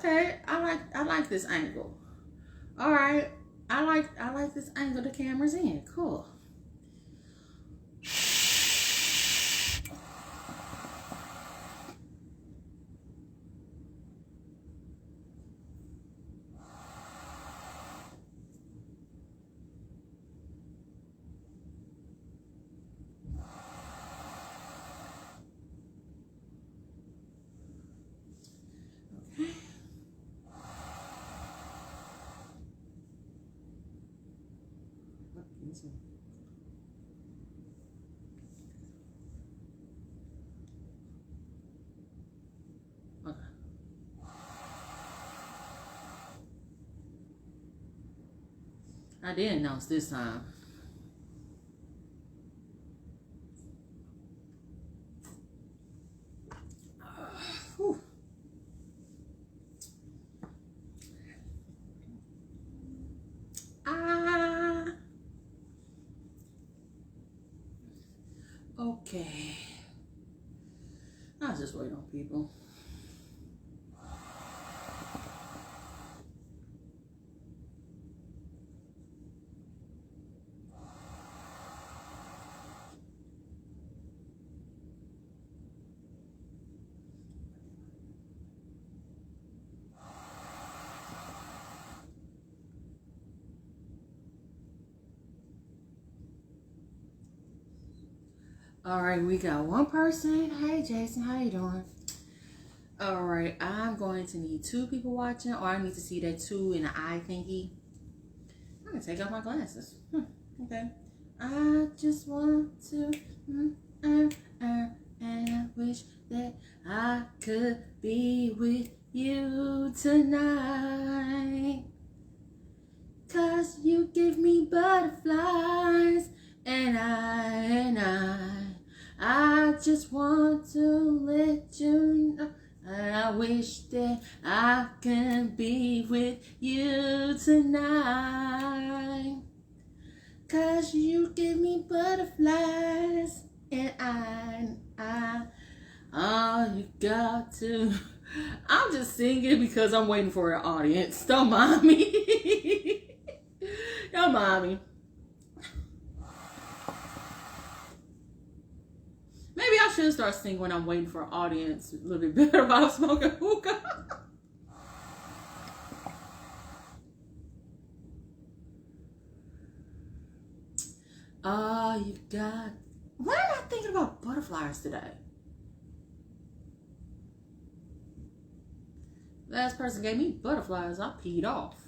Okay, I like this angle. All right, I like this angle the camera's in. Cool. Okay. I did announce this time. Whew. Okay. I'll just wait on people. All right, we got one person. Hey, Jason, how you doing? All right, I'm going to need 2 people watching, or I need to see that 2 in the eye thingy. I'm gonna take off my glasses. Okay. I just want to, and I wish that I could be with you tonight. 'Cause you give me butterflies, and I just want to let you know. I wish that I can be with you tonight. 'Cause you give me butterflies, and all you got to. I'm just singing because I'm waiting for an audience. Don't mind me. Don't mind me. Maybe I should start singing when I'm waiting for an audience a little bit better while I'm smoking hookah. Oh, you got... Why am I thinking about butterflies today? Last person gave me butterflies, I peed off.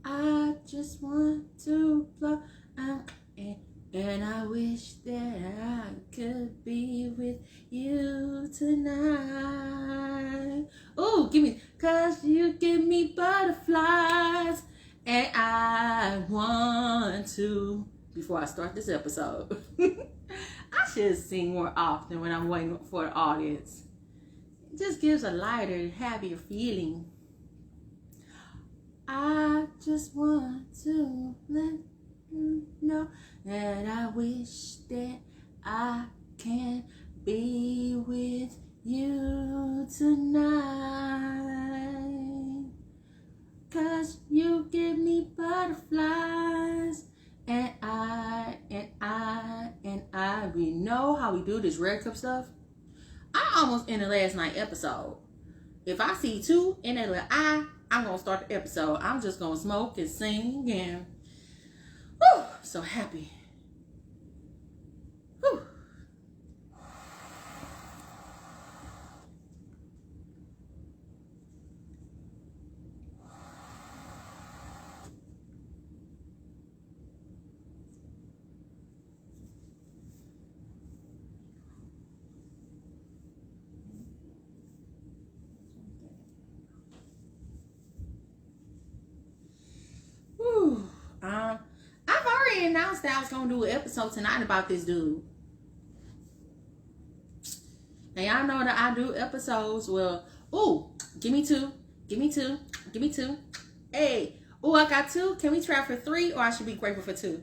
I just want to blow, and I wish that I could be with you tonight. Oh, give me, 'cause you give me butterflies, and I want to. Before I start this episode, I should sing more often when I'm waiting for the audience. It just gives a lighter, happier feeling. I just want to let you know that I wish that I can be with you tonight. 'Cause you give me butterflies, and we know how we do this red cup stuff. I almost ended last night episode. If I see 2 in that little eye, I'm going to start the episode. I'm just going to smoke and sing and... Whew, so happy. Whew. I've already announced that I was going to do an episode tonight about this dude. Now, y'all know that I do episodes. Well, give me 2. Give me 2. Give me 2. Hey, I got 2. Can we try for 3, or I should be grateful for 2?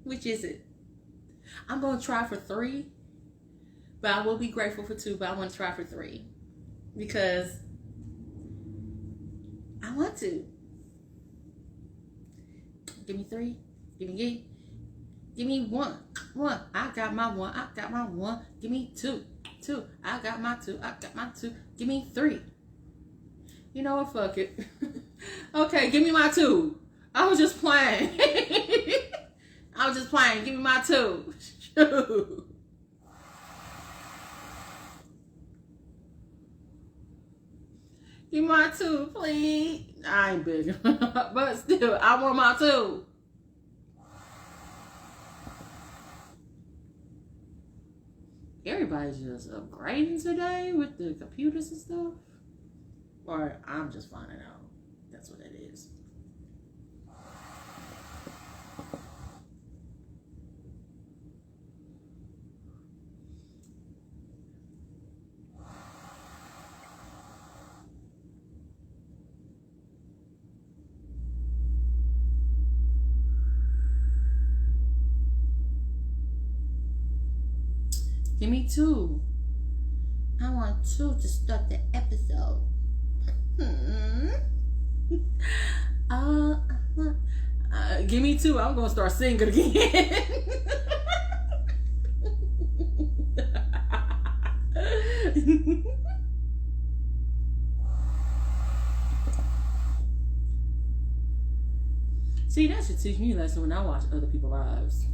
Which is it? I'm going to try for 3. But I will be grateful for 2, but I want to try for 3. Because I want to. Give me 3. Give me 1. I got my 1. I got my 1. Give me 2. I got my 2. I got my 2. Give me 3. You know what? Fuck it. Okay, give me my 2. I was just playing. Give me my 2. Give me my 2, please. I ain't big. But still, I want my 2. Everybody's just upgrading today with the computers and stuff. Or I'm just finding out. That's what it is. Give me 2. I want 2 to start the episode. Give me 2. I'm gonna start singing again. See, that should teach me a lesson when I watch other people's lives.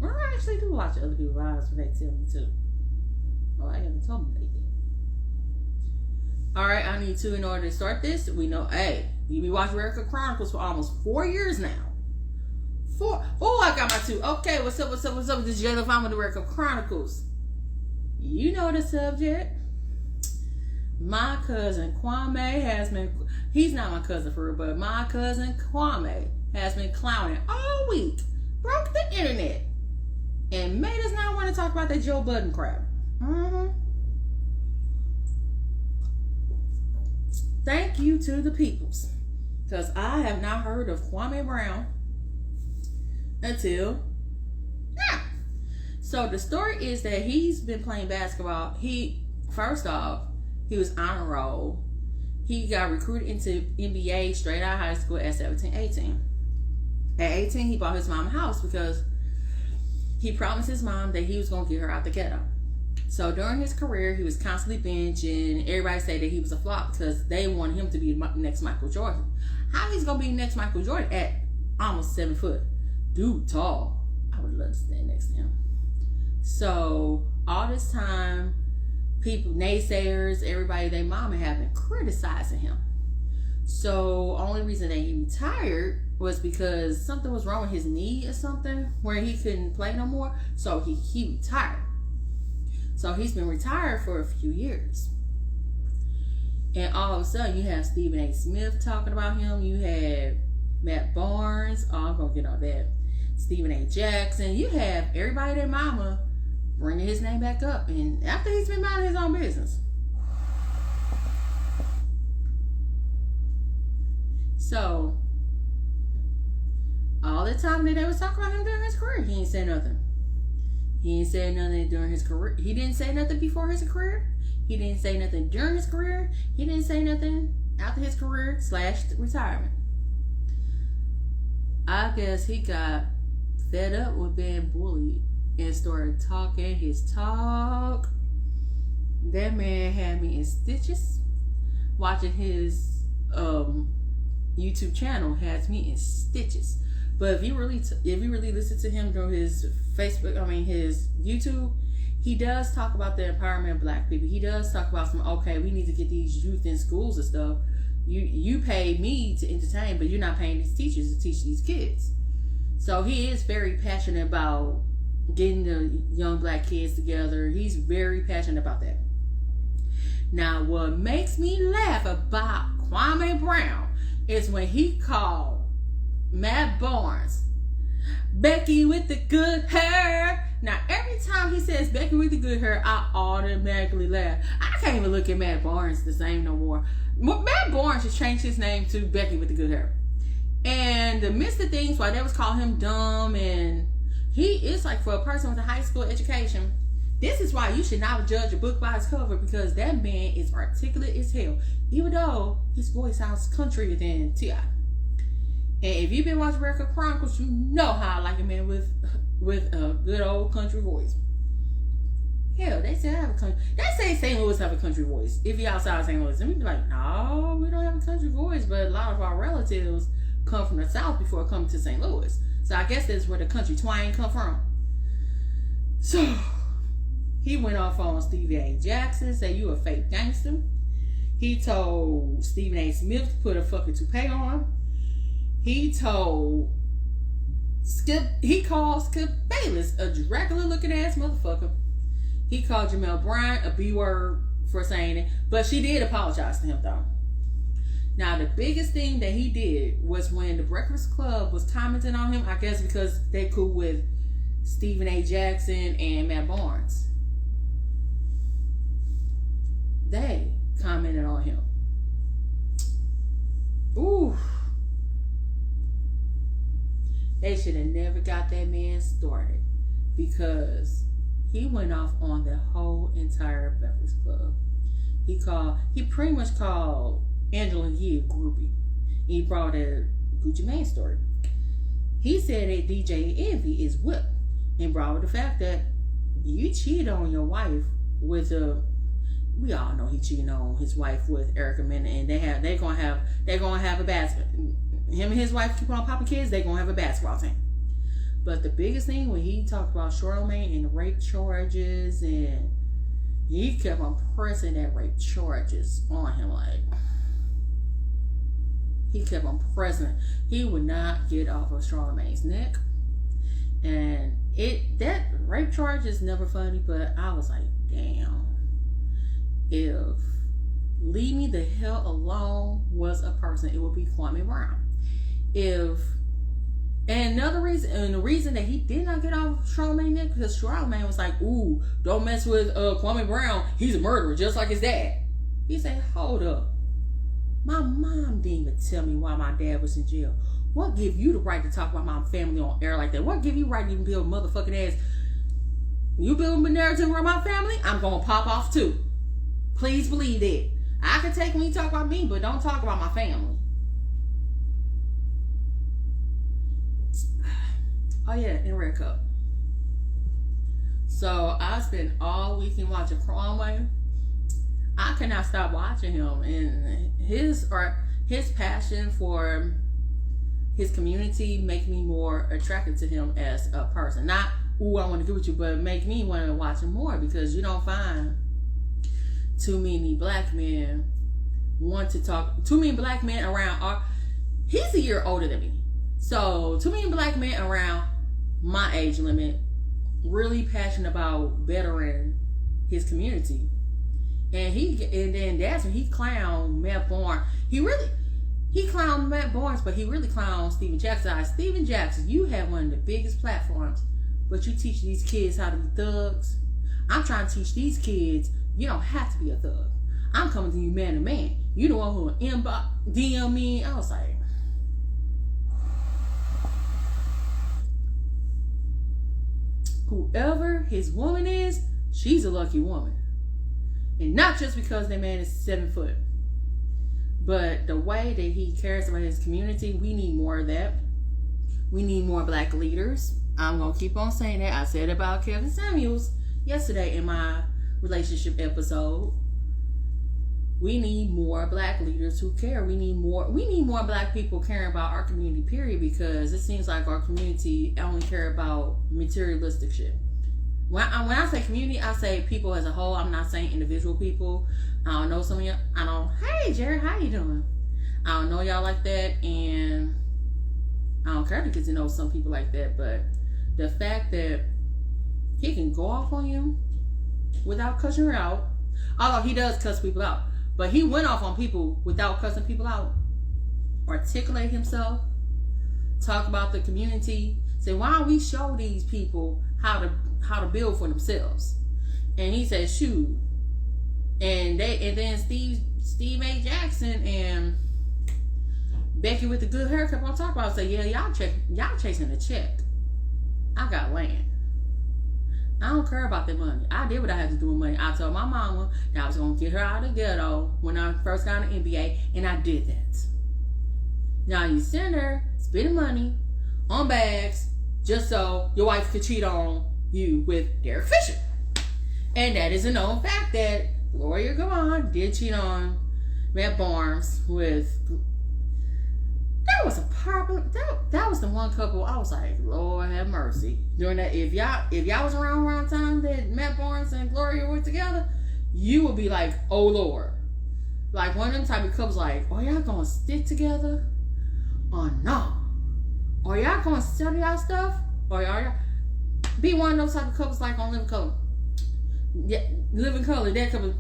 Well, I actually do watch other people's lives when they tell me to. Oh, I haven't told me anything. Alright, I need 2 in order to start this. We know, hey, you be watching Cup Chronicles for almost 4 years now. 4. Oh, I got my 2. Okay, what's up? This is Jay Lavonne with the Cup Chronicles. You know the subject. My cousin Kwame has been, he's not my cousin for real, but my cousin Kwame has been clowning all week. Broke the internet. And made us not want to talk about that Joe Budden crap. Thank you to the peoples. Because I have not heard of Kwame Brown until now. So the story is that he's been playing basketball. First off, he was honor roll. He got recruited into NBA straight out of high school at 17, 18. At 18, he bought his mom a house because he promised his mom that he was going to get her out the ghetto. So during his career, he was constantly benching. Everybody said that he was a flop because they wanted him to be the next Michael Jordan. How he's going to be the next Michael Jordan at almost 7 foot? Dude, tall. I would love to stand next to him. So all this time, people, naysayers, everybody, their mama have been criticizing him. So only reason that he retired was because something was wrong with his knee or something where he couldn't play no more. So he retired. So he's been retired for a few years. And all of a sudden you have Stephen A. Smith talking about him. You have Matt Barnes. Oh, I'm going to get all that. Stephen A. Jackson. You have everybody, their mama, bringing his name back up. And after he's been minding his own business. So all the time that they was talking about him during his career, he ain't said nothing. He didn't say nothing during his career. He didn't say nothing before his career. He didn't say nothing during his career. He didn't say nothing after his career / retirement. I guess he got fed up with being bullied and started talking his talk. That man had me in stitches. Watching his YouTube channel has me in stitches. But if you really listen to him through his his YouTube, he does talk about the empowerment of black people. He does talk about we need to get these youth in schools and stuff. You pay me to entertain, but you're not paying these teachers to teach these kids. So he is very passionate about getting the young black kids together. He's very passionate about that. Now, what makes me laugh about Kwame Brown is when he called Matt Barnes Becky with the good hair. Now, every time he says Becky with the good hair, I automatically laugh. I can't even look at Matt Barnes the same no more. Matt Barnes just changed his name to Becky with the good hair. And the midst of things, why they was calling him dumb, and he is like, for a person with a high school education, This is why you should not judge a book by its cover, because that man is articulate as hell, even though his voice sounds countryer than T.I. And if you've been watching Cup Chronicles, you know how I like a man with a good old country voice. Hell, they say I have a country. They say St. Louis have a country voice. If you're outside of St. Louis, and we be like, no, we don't have a country voice. But a lot of our relatives come from the South before coming to St. Louis. So I guess that's where the country twang come from. So he went off on Stephen A. Jackson, say you a fake gangster. He told Stephen A. Smith to put a fucking toupee on. He called Skip Bayless a Dracula looking ass motherfucker. He called Jamel Bryant a B-word for saying it, but she did apologize to him though. Now the biggest thing that he did was when the Breakfast Club was commenting on him, I guess because they cool with Stephen A. Jackson and Matt Barnes. They commented on him. Ooh. They should have never got that man started, because he went off on the whole entire Breakfast Club. He pretty much called Angela Yee a groupie. He brought a Gucci Mane story. He said that DJ Envy is whipped, and brought up the fact that you cheated on your wife with we all know he cheated on his wife with Erica Mena, and they're gonna have a basket. Him and his wife keep on popping kids, they're gonna have a basketball team. But the biggest thing when he talked about Charlamagne and the rape charges, and he kept on pressing that rape charges on him, like he kept on pressing. He would not get off of Charlamagne's neck, and that rape charge is never funny. But I was like, damn, if Leave Me the Hell Alone was a person, it would be Kwame Brown. And the reason that he did not get off Charlamagne neck, because Charlamagne was like, ooh, don't mess with Kwame Brown, he's a murderer just like his dad. He said, hold up, my mom didn't even tell me why my dad was in jail. What give you the right to talk about my family on air like that? What give you the right to even build motherfucking ass? You build a narrative around my family, I'm gonna pop off too. Please believe that. I can take when you talk about me, but don't talk about my family. Oh yeah, in Red Cup. So I spent all weekend watching Kwame. I cannot stop watching him, and his passion for his community make me more attracted to him as a person. Not, ooh, I want to get with you, but make me want to watch him more, because you don't find too many black men want to talk. Too many black men around he's a year older than me. So too many black men around my age limit really passionate about bettering his community. And then that's when he clowned Matt Barnes. He clowned Matt Barnes, but he really clowned Steven Jackson. Steven Jackson, you have one of the biggest platforms, but you teach these kids how to be thugs. I'm trying to teach these kids you don't have to be a thug. I'm coming to you man to man. You the one who inbox, DM me. I was like, whoever his woman is, she's a lucky woman. And not just because that man is 7 foot, but the way that he cares about his community. We need more of that. We need more black leaders. I'm going to keep on saying that. I said about Kevin Samuels yesterday in my relationship episode. We need more black leaders who care. We need more black people caring about our community, period, because it seems like our community only care about materialistic shit. When I say community, I say people as a whole. I'm not saying individual people. I don't know some of y'all. Hey Jerry, how you doing? I don't know y'all like that, and I don't care to get to know some people like that, but the fact that he can go off on you without cussing her out, although he does cuss people out, but he went off on people without cussing people out, articulate himself, talk about the community, say, why don't we show these people how to build for themselves? And he said, shoot. And then Steve A. Jackson and Becky with the good haircut I'm talking about say, yeah, y'all chasing a check. I got land. I don't care about that money. I did what I had to do with money. I told my mama that I was going to get her out of the ghetto when I first got an MBA, and I did that. Now you send her spending money on bags just so your wife could cheat on you with Derek Fisher. And that is a known fact that Gloria Gavan did cheat on Matt Barnes with... That was a problem. That was the one couple I was like, Lord have mercy. During that, if y'all was around the time that Matt Barnes and Gloria were together, you would be like, oh Lord. Like one of them type of couples like, are y'all gonna stick together? Or no? Are y'all gonna sell y'all stuff? Or y'all be one of those type of couples like on Living Color? Yeah, Living Color, that couple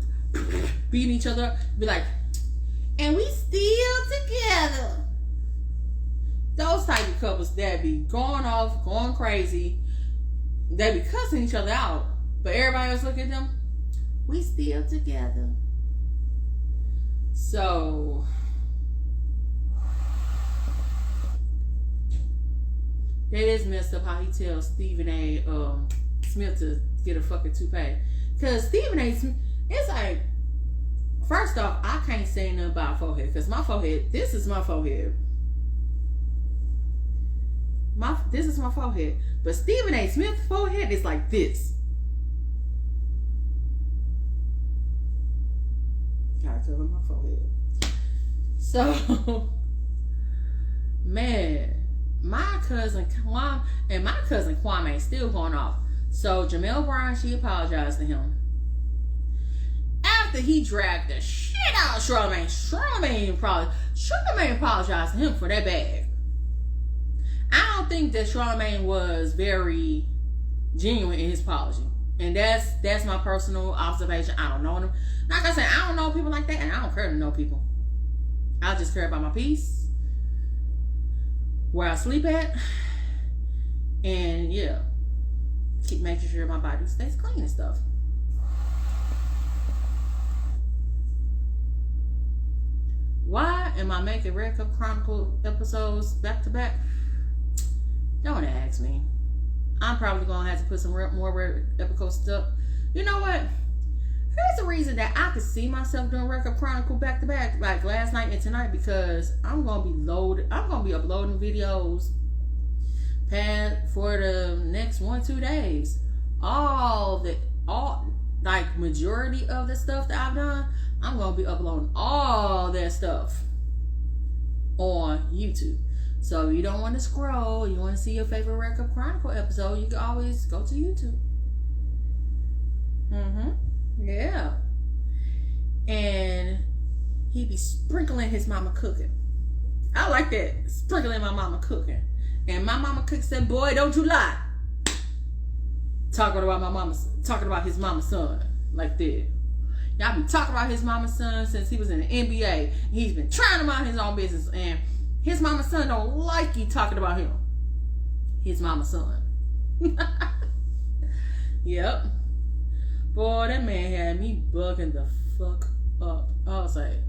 beating each other up, be like, and we still together. Those type of couples that be going off, going crazy, they be cussing each other out, but everybody else look at them, we still together. So that is messed up how he tells Stephen A. Smith to get a fucking toupee. Because Stephen A. Smith, it's like, first off, I can't say nothing about forehead, because my forehead, this is my forehead. This is my forehead. But Stephen A. Smith's forehead is like this. Gotta cover my forehead. So, man, my cousin Kwame and my cousin Kwame still going off. So Jamel Brown, she apologized to him. After he dragged the shit out of Charlamagne, Charlamagne apologized to him for that bag. I don't think that Charlamagne was very genuine in his apology. And that's my personal observation. I don't know him. Like I said, I don't know people like that, and I don't care to know people. I just care about my peace, where I sleep at, and yeah, keep making sure my body stays clean and stuff. Why am I making Red Cup Chronicles episodes back to back? Don't ask me. I'm probably gonna have to put some more Red episodes stuff. You know what? Here's the reason that I could see myself doing Red Cup Chronicle back to back, like last night and tonight, because I'm gonna be uploading videos for the next 1-2 days. Like majority of the stuff that I've done, I'm gonna be uploading all that stuff on YouTube. So if you don't want to scroll, you want to see your favorite Red Cup Chronicle episode, you can always go to YouTube. Yeah. And he be sprinkling his mama cooking. I like that. Sprinkling my mama cooking. And my mama cook said, boy, don't you lie. Talking about his mama son like that. Y'all be talking about his mama son since he was in the NBA. He's been trying to mind his own business, and his mama son don't like you talking about him. His mama son. Yep. Boy, that man had me bugging the fuck up. I was like,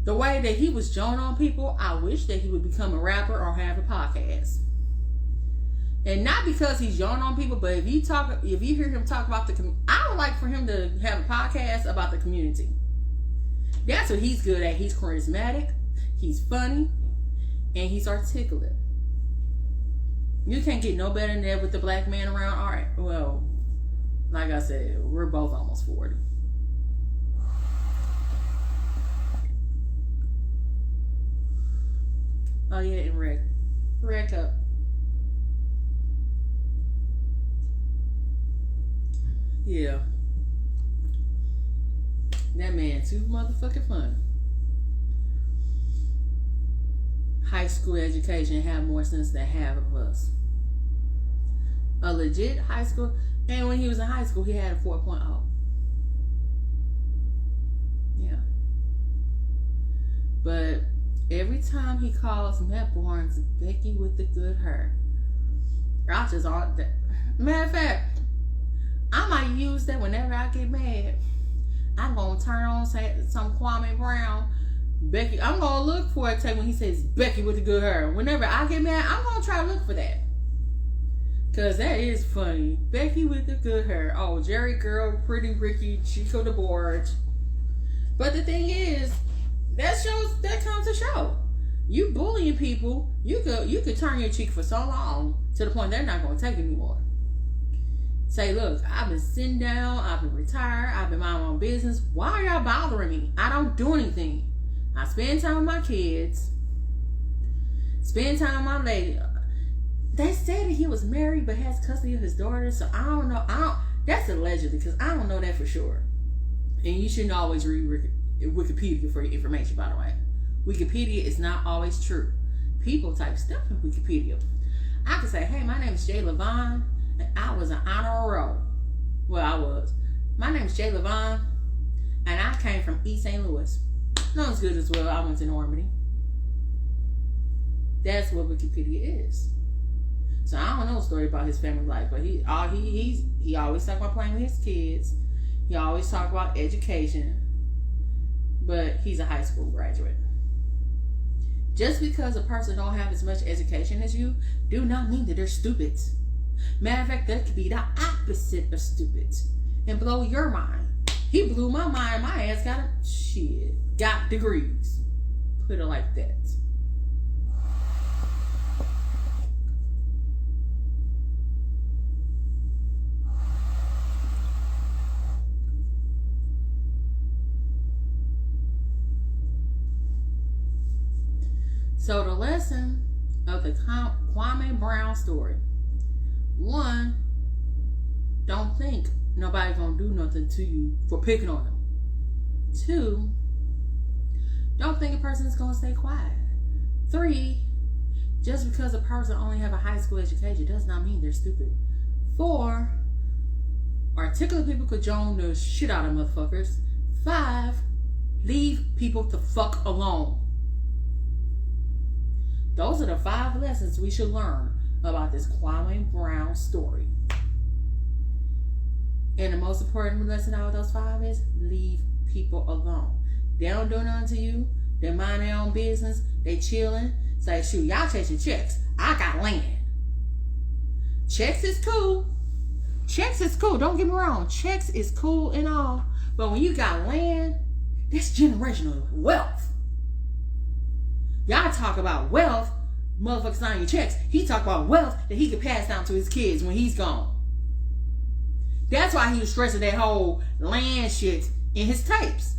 the way that he was joning on people, I wish that he would become a rapper or have a podcast. And not because he's joning on people, but if you hear him talk about the community, I would like for him to have a podcast about the community. That's what he's good at. He's charismatic, he's funny, and he's articulate. You can't get no better than that with the black man around. All right, well, like I said, we're both almost 40. Oh yeah, and Red Cup. Yeah. That man too motherfucking funny. High school education have more sense than half of us. A legit high school, and when he was in high school, he had a 4.0. Yeah. But every time he calls Matt Barnes Becky with the good hair, I just on that. Matter of fact, I might use that whenever I get mad. I'm gonna turn on some Kwame Brown. Becky, I'm gonna look for it when he says Becky with the good hair. Whenever I get mad, I'm gonna try to look for that. Cause that is funny. Becky with the good hair. Oh, Jerry girl, pretty Ricky, Chico the board. But the thing is, that comes to show. You bullying people, you could turn your cheek for so long to the point they're not gonna take it anymore. Say, look, I've been sitting down, I've been retired, I've been minding my own business. Why are y'all bothering me? I don't do anything. I spend time with my kids, spend time with my lady. They said that he was married but has custody of his daughter, so I don't know. That's allegedly, because I don't know that for sure. And you shouldn't always read Wikipedia for your information, by the way. Wikipedia is not always true. People type stuff in Wikipedia. I could say, hey, my name is Jay Lavonne, and I was an honor roll. Well, I was. My name is Jay Lavonne, and I came from East St. Louis. Not as good as well. I went to Normandy. That's what Wikipedia is. So I don't know a story about his family life, but he always talk about playing with his kids. He always talk about education, but he's a high school graduate. Just because a person don't have as much education as you, do not mean that they're stupid. Matter of fact, that could be the opposite of stupid and blow your mind. He blew my mind. My ass got degrees. Put it like that. So the lesson of the Kwame Brown story. 1, don't think nobody gonna do nothing to you for picking on them. 2, don't think a person is gonna stay quiet. 3, just because a person only have a high school education does not mean they're stupid. 4, articulate people cajole the shit out of motherfuckers. 5, leave people the fuck alone. Those are the 5 lessons we should learn about this Kwame Brown story. And the most important lesson out of those 5 is leave people alone. They don't do nothing to you. They mind their own business. They chilling. Say, shoot, y'all chasing checks. I got land. Checks is cool. Checks is cool. Don't get me wrong. Checks is cool and all. But when you got land, that's generational wealth. Y'all talk about wealth, motherfuckers sign your checks. He talk about wealth that he could pass down to his kids when he's gone. That's why he was stressing that whole land shit in his tapes.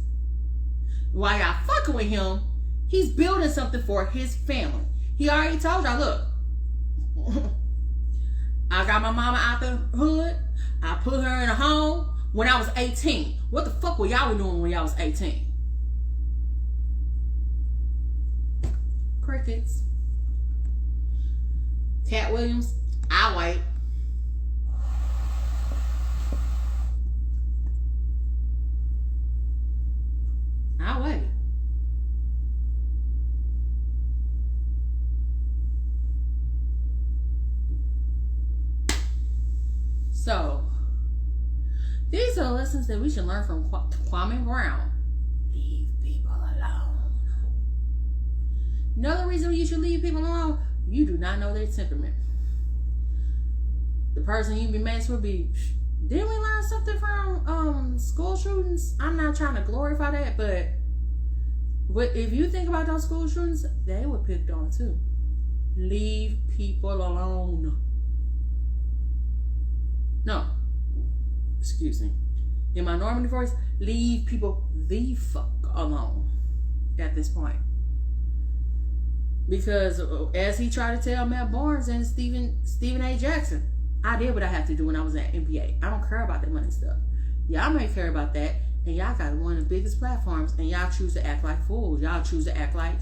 While y'all fucking with him, he's building something for his family. He already told y'all, look, I got my mama out the hood. I put her in a home when I was 18. What the fuck were y'all doing when y'all was 18? Crickets. Cat Williams, I wait. I wait. So, these are lessons that we should learn from Kwame Brown. Leave people alone. Another reason you should leave people alone, you do not know their temperament. The person you be messing with be, didn't we learn something from school shootings? I'm not trying to glorify that, but if you think about those school shootings, they were picked on too. Leave people alone. No, excuse me. In my Normandy voice, leave people the fuck alone at this point. Because as he tried to tell Matt Barnes and Stephen A. Jackson, I did what I had to do when I was at NBA. I don't care about that money stuff. Y'all may care about that, and y'all got one of the biggest platforms, and y'all choose to act like fools. Y'all choose to act like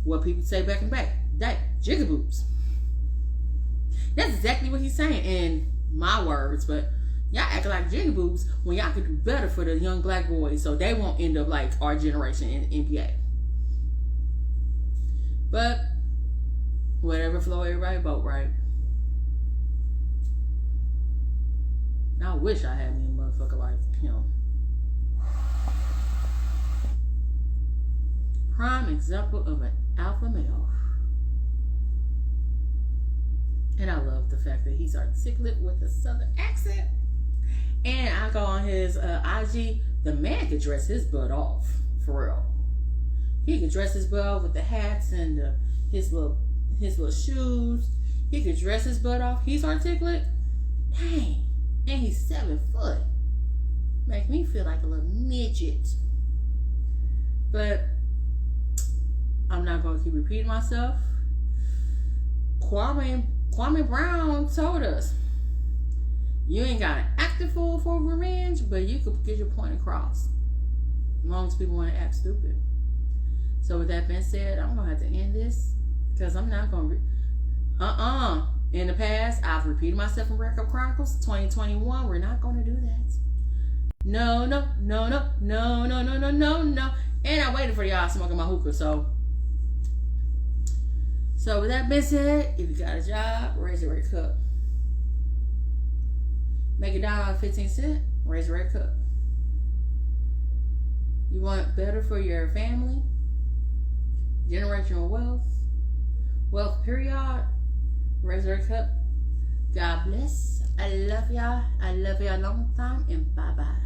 what people say back and back. That jigaboos. That's exactly what he's saying in my words, but y'all act like jigaboos when y'all could do better for the young black boys so they won't end up like our generation in NBA. But whatever flow everybody vote, right? I wish I had me a motherfucker like him. Prime example of an alpha male. And I love the fact that he's articulate with a southern accent. And I go on his IG. The man could dress his butt off, for real. He could dress his butt off with the hats and his little shoes. He could dress his butt off. He's articulate. Dang. And he's 7 foot. Make me feel like a little midget. But I'm not going to keep repeating myself. Kwame Brown told us, you ain't got an active fool for revenge, but you could get your point across. As long as people want to act stupid. So with that being said, I'm going to have to end this because I'm not going to... In the past, I've repeated myself from Cup Chronicles. 2021, we're not going to do that. No. And I waited for y'all smoking my hookah, so with that being said, if you got a job, raise the red cup. Make it down 15 cents, raise the red cup. You want better for your family? Generational wealth period, raise the red cup. God bless. I love y'all a long time, and bye-bye.